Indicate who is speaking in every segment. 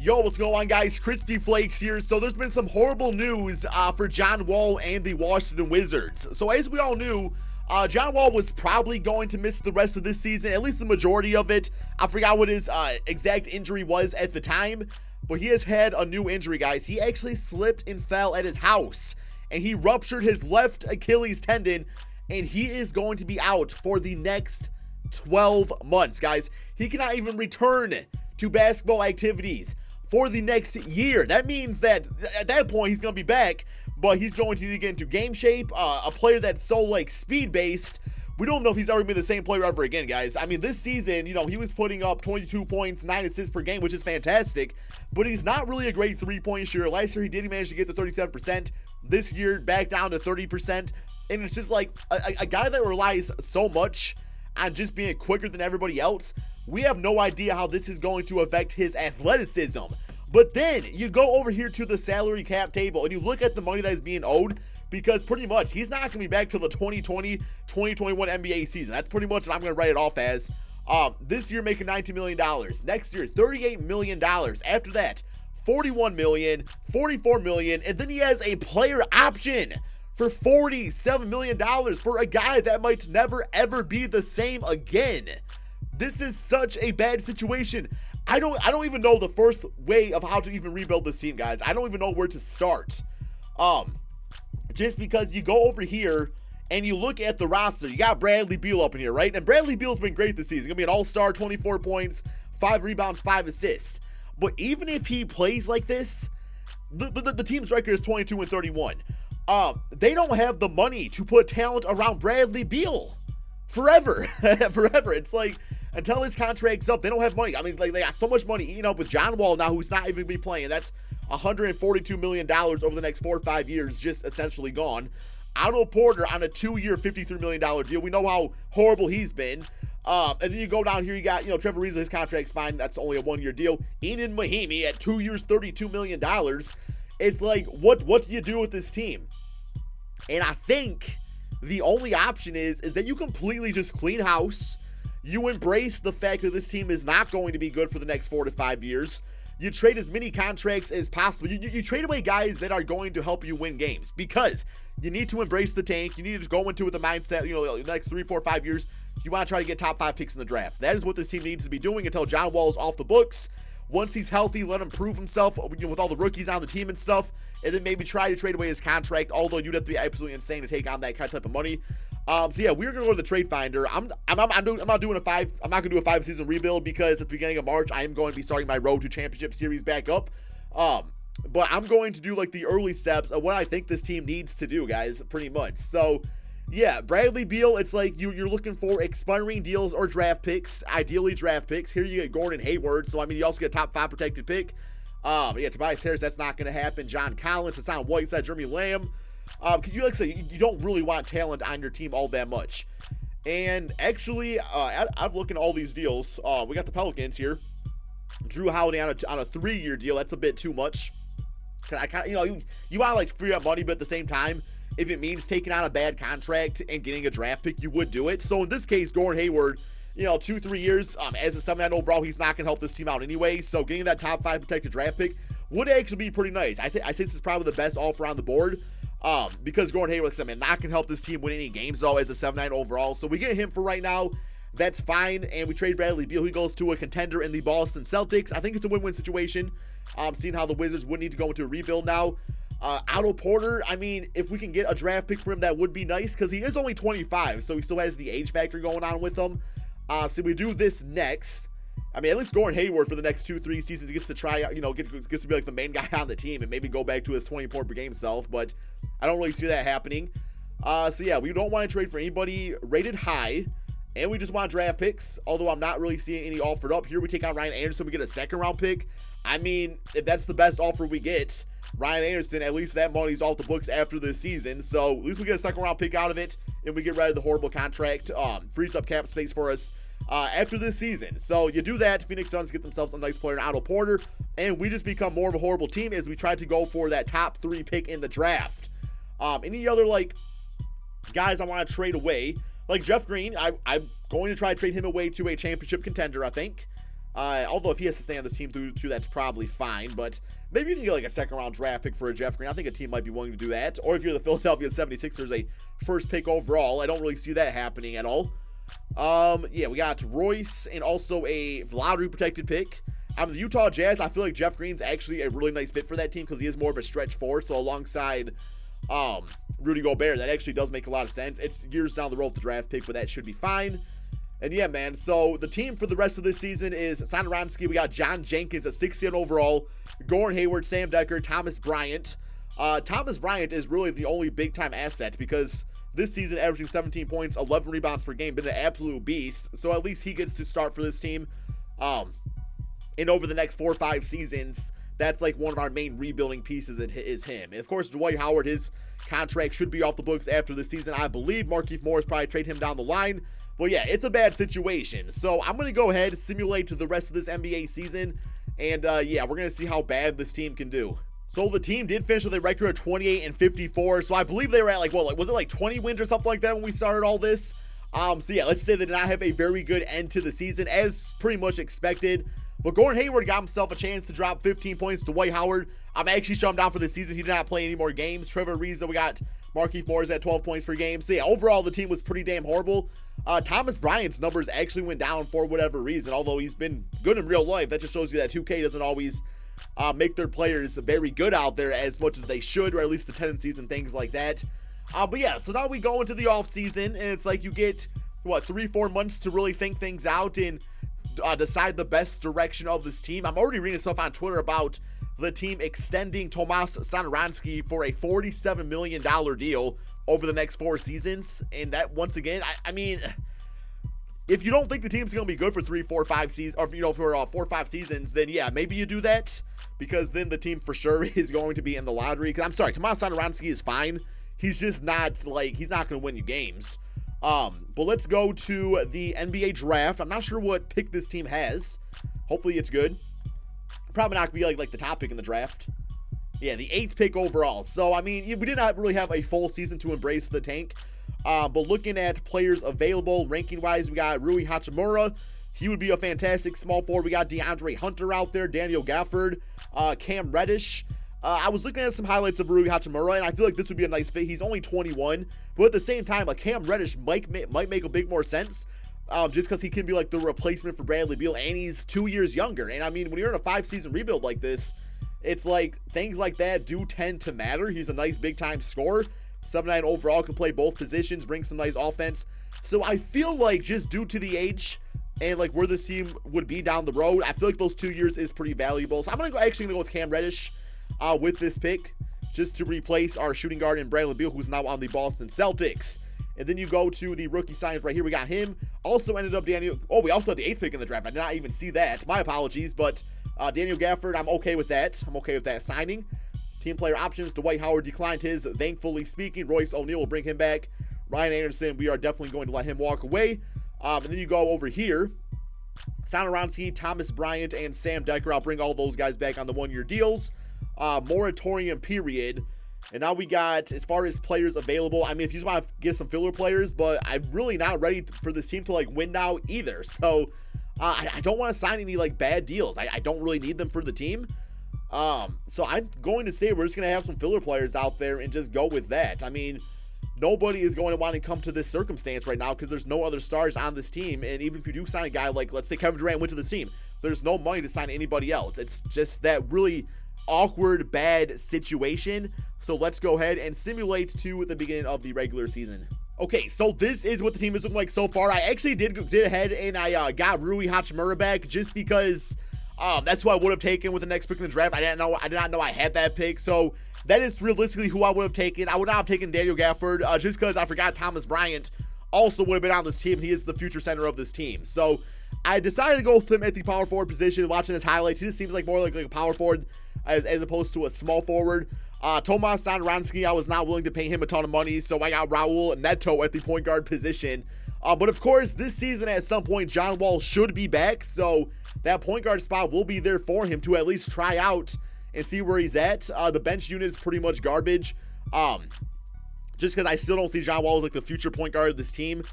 Speaker 1: Yo, what's going on, guys? KrispyFlakes here. So there's been some horrible news for John Wall and the Washington Wizards. So as we all knew, John Wall was probably going to miss the rest of this season, at least the majority of it. I forgot what his exact injury was at the time, but he has had a new injury, guys. He actually slipped and fell at his house, and he ruptured his left Achilles tendon, and he is going to be out for the next 12 months, guys. He cannot even return to basketball activities for the next year. That means that at that point he's going to be back, but he's going to need to get into game shape. A player that's so like speed based, we don't know if he's ever going to be the same player ever again, guys. I mean, this season, he was putting up 22 points, 9 assists per game, which is fantastic, but he's not really a great three-point shooter. Last year he did manage to get to 37%. This year back down to 30%, and it's just like a guy that relies so much on just being quicker than everybody else. We have no idea how this is going to affect his athleticism. But then you go over here to the salary cap table and you look at the money that is being owed, because pretty much he's not going to be back till the 2020-2021 NBA season. That's pretty much what I'm going to write it off as. This year making $19 million. Next year, $38 million. After that, $41 million, $44 million, and then he has a player option for $47 million for a guy that might never ever be the same again. This is such a bad situation. I don't even know the first way of how to even rebuild this team, guys. I don't even know where to start. Just because you go over here and you look at the roster, you got Bradley Beal up in here, right? And Bradley Beal's been great this season. Gonna be an all-star, 24 points, 5 rebounds, 5 assists. But even if he plays like this, the team's record is 22-31. They don't have the money to put talent around Bradley Beal forever. Forever. It's like, until his contract's up, they don't have money. I mean, like, they got so much money eating up with John Wall now, who's not even going to be playing. That's $142 million over the next 4 or 5 years, just essentially gone. Otto Porter on a 2-year, $53 million deal. We know how horrible he's been. And then you go down here, you got, Trevor Ariza, his contract's fine. That's only a 1-year deal. Ian Mahimi at 2 years, $32 million. It's like, what do you do with this team? And I think the only option is that you completely just clean house. You embrace the fact that this team is not going to be good for the next 4 to 5 years. You trade as many contracts as possible. You trade away guys that are going to help you win games, because you need to embrace the tank. You need to just go into it with the mindset, the next 3, 4, 5 years, you want to try to get top 5 picks in the draft. That is what this team needs to be doing until John Wall is off the books. Once he's healthy, let him prove himself with all the rookies on the team and stuff, and then maybe try to trade away his contract, although you'd have to be absolutely insane to take on that kind of type of money. So yeah, we're gonna go to the trade finder. I'm not doing a 5-season rebuild, because at the beginning of March I am going to be starting my road to championship series back up. But I'm going to do like the early steps of what I think this team needs to do, guys, pretty much. So yeah, Bradley Beal, it's like you're looking for expiring deals or draft picks, ideally draft picks. Here you get Gordon Hayward, so I mean you also get a top 5 protected pick. Yeah, Tobias Harris, that's not going to happen. John Collins, Hassan Whiteside, Jeremy Lamb. Because you you don't really want talent on your team all that much. And actually, I've looked at all these deals. We got the Pelicans here. Drew Holiday on a 3-year deal. That's a bit too much. I kind of, you want to like free up money, but at the same time, if it means taking on a bad contract and getting a draft pick, you would do it. So in this case, Gordon Hayward, 2-3 years as a 7-9 overall, he's not going to help this team out anyway. So getting that top 5 protected draft pick would actually be pretty nice. I say this is probably the best offer on the board. Because Gordon Hayward, not can help this team win any games though as a 7-9 overall. So we get him for right now. That's fine. And we trade Bradley Beal. He goes to a contender in the Boston Celtics. I think it's a win-win situation. Seeing how the Wizards would need to go into a rebuild now. Otto Porter, I mean, if we can get a draft pick for him, that would be nice, because he is only 25, so he still has the age factor going on with him. So we do this next. I mean, at least Gordon Hayward for the next 2-3 seasons gets to try out, gets to be like the main guy on the team and maybe go back to his 20 point per game self, but I don't really see that happening. So yeah, we don't want to trade for anybody rated high, and we just want draft picks, although I'm not really seeing any offered up. Here we take on Ryan Anderson, we get a 2nd round pick. I mean, if that's the best offer we get, Ryan Anderson, at least that money's off the books after this season, so at least we get a 2nd round pick out of it, and we get rid of the horrible contract, frees up cap space for us after this season. So you do that, Phoenix Suns get themselves a nice player in Otto Porter, and we just become more of a horrible team as we try to go for that top 3 pick in the draft. Any other like guys I want to trade away, like Jeff Green, I'm going to try to trade him away to a championship contender, I think. Although if he has to stay on this team through two, that's probably fine. But maybe you can get like a second-round draft pick for a Jeff Green. I think a team might be willing to do that. Or if you're the Philadelphia 76ers, a first pick overall. I don't really see that happening at all. Yeah, we got Royce and also a lottery-protected pick. The Utah Jazz, I feel like Jeff Green's actually a really nice fit for that team because he is more of a stretch forward. So alongside Rudy Gobert, that actually does make a lot of sense. It's years down the road with the draft pick, but that should be fine. And yeah, man, so the team for the rest of this season is Satoransky. We got John Jenkins, a 60 overall, Gordon Hayward, Sam Dekker, Thomas Bryant. Thomas Bryant is really the only big-time asset because this season averaging 17 points, 11 rebounds per game, been an absolute beast. So at least he gets to start for this team. And over the next 4 or 5 seasons, that's like one of our main rebuilding pieces is him. And of course, Dwight Howard, his contract should be off the books after this season. I believe Markieff Morris probably trade him down the line. But yeah, it's a bad situation. So I'm going to go ahead and simulate to the rest of this NBA season. And yeah, we're going to see how bad this team can do. So the team did finish with a record of 28-54. So I believe they were at like, what, like, was it like 20 wins or something like that when we started all this? So yeah, let's say they did not have a very good end to the season as pretty much expected. But Gordon Hayward got himself a chance to drop 15 points to Dwight Howard. I'm actually shut him down for the season. He did not play any more games. Trevor Ariza, we got Markieff Morris at 12 points per game. So yeah, overall the team was pretty damn horrible. Thomas Bryant's numbers actually went down for whatever reason, although he's been good in real life. That just shows you that 2K doesn't always make their players very good out there as much as they should, or at least the tendencies and things like that. But yeah, so now we go into the off season, and it's like you get, what, 3-4 months to really think things out and decide the best direction of this team. I'm already reading stuff on Twitter about the team extending Tomas Satoransky for a $47 million deal over the next 4 seasons. And that, once again, I mean, if you don't think the team's going to be good for 3, 4, 5 seasons, or, you know, for 4 or 5 seasons, then yeah, maybe you do that, because then the team for sure is going to be in the lottery. Because I'm sorry, Tomas Satoransky is fine. He's just not, like, he's not going to win you games. But let's go to the NBA draft. I'm not sure what pick this team has. Hopefully it's good. Probably not going to be like the top pick in the draft. Yeah, the 8th pick overall. So, I mean, we did not really have a full season to embrace the tank. But looking at players available, ranking-wise, we got Rui Hachimura. He would be a fantastic small forward. We got DeAndre Hunter out there, Daniel Gafford, Cam Reddish. I was looking at some highlights of Rui Hachimura, and I feel like this would be a nice fit. He's only 21, but at the same time, a Cam Reddish might make a bit more sense, just because he can be like the replacement for Bradley Beal, and he's 2 years younger. And I mean, when you're in a 5-season rebuild like this, it's like things like that do tend to matter. He's a nice big-time scorer, 7'9" overall, can play both positions, bring some nice offense. So I feel like just due to the age and like where this team would be down the road, I feel like those 2 years is pretty valuable. So I'm actually gonna go with Cam Reddish with this pick, just to replace our shooting guard in Bradley Beal, who's now on the Boston Celtics. And then you go to the rookie signs right here. We got him. Also ended up Daniel. Oh, we also had the 8th pick in the draft. I did not even see that. My apologies, but Daniel Gafford, I'm okay with that. I'm okay with that signing. Team player options. Dwight Howard declined his, thankfully speaking. Royce O'Neal will bring him back. Ryan Anderson, we are definitely going to let him walk away. And then you go over here. Satoransky, Thomas Bryant, and Sam Dekker. I'll bring all those guys back on the 1-year deals. Moratorium period. And now we got, as far as players available, I mean, if you just want to get some filler players, but I'm really not ready for this team to like win now either. So I don't want to sign any like bad deals. I don't really need them for the team. So I'm going to say we're just going to have some filler players out there and just go with that. I mean, nobody is going to want to come to this circumstance right now because there's no other stars on this team. And even if you do sign a guy like, let's say Kevin Durant went to this team, there's no money to sign anybody else. It's just that really awkward, bad situation. So let's go ahead and simulate to the beginning of the regular season. Okay, so this is what the team is looking like so far. I actually did ahead and I got Rui Hachimura back just because that's who I would have taken with the next pick in the draft. I did not know I had that pick. So that is realistically who I would have taken. I would not have taken Daniel Gafford just because I forgot Thomas Bryant also would have been on this team. He is the future center of this team. So I decided to go with him at the power forward position. Watching his highlights, he just seems like more like a power forward as opposed to a small forward. Tomas Satoransky, I was not willing to pay him a ton of money, so I got Raul Neto at the point guard position. But of course, this season at some point, John Wall should be back, so that point guard spot will be there for him to at least try out and see where he's at. The bench unit is pretty much garbage, just because I still don't see John Wall as like the future point guard of this team.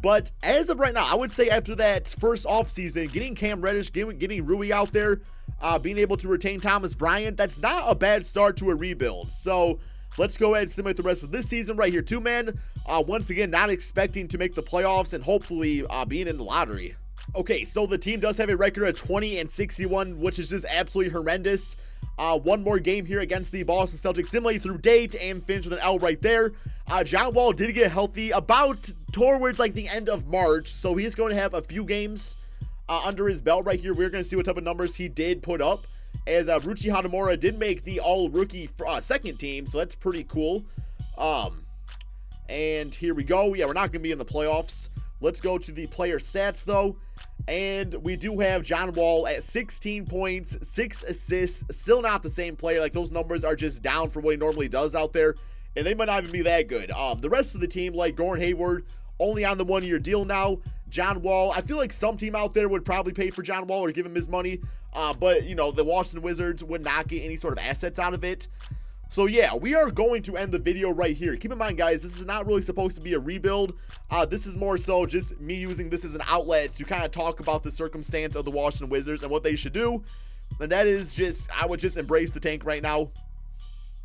Speaker 1: But as of right now, I would say after that first offseason, getting Cam Reddish, getting Rui out there, being able to retain Thomas Bryant, that's not a bad start to a rebuild. So let's go ahead and simulate the rest of this season right here. Two men, once again, not expecting to make the playoffs and hopefully being in the lottery. Okay, so the team does have a record of 20-61, which is just absolutely horrendous. One more game here against the Boston Celtics, similarly through date, and finish with an L right there. John Wall did get healthy about towards like the end of March, so he's going to have a few games under his belt right here. We're going to see what type of numbers he did put up, as Ruchi Hachimura did make the all-rookie second team, so that's pretty cool. And here we go. Yeah, we're not going to be in the playoffs. Let's go to the player stats, though. And we do have John Wall at 16 points, 6 assists. Still not the same player. Like, those numbers are just down for what he normally does out there. And they might not even be that good. The rest of the team, like Gordon Hayward, only on the one-year deal now. John Wall, I feel like some team out there would probably pay for John Wall or give him his money. But, you know, the Washington Wizards would not get any sort of assets out of it. So yeah, we are going to end the video right here. Keep in mind, guys, this is not really supposed to be a rebuild. This is more so just me using this as an outlet to kind of talk about the circumstance of the Washington Wizards and what they should do. And that is just, I would just embrace the tank right now.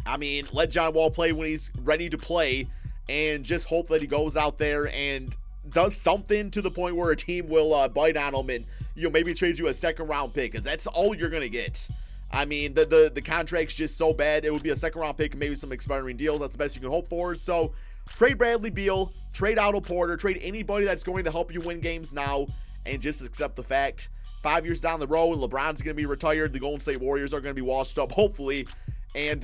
Speaker 1: I mean, let John Wall play when he's ready to play, and just hope that he goes out there and does something to the point where a team will bite on him and, you know, maybe trade you a second-round pick, because that's all you're going to get. I mean, the contract's just so bad. It would be a second-round pick and maybe some expiring deals. That's the best you can hope for. So, trade Bradley Beal, trade Otto Porter, trade anybody that's going to help you win games now, and just accept the fact 5 years down the road, LeBron's going to be retired. The Golden State Warriors are going to be washed up, hopefully, and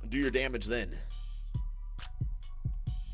Speaker 1: do your damage then.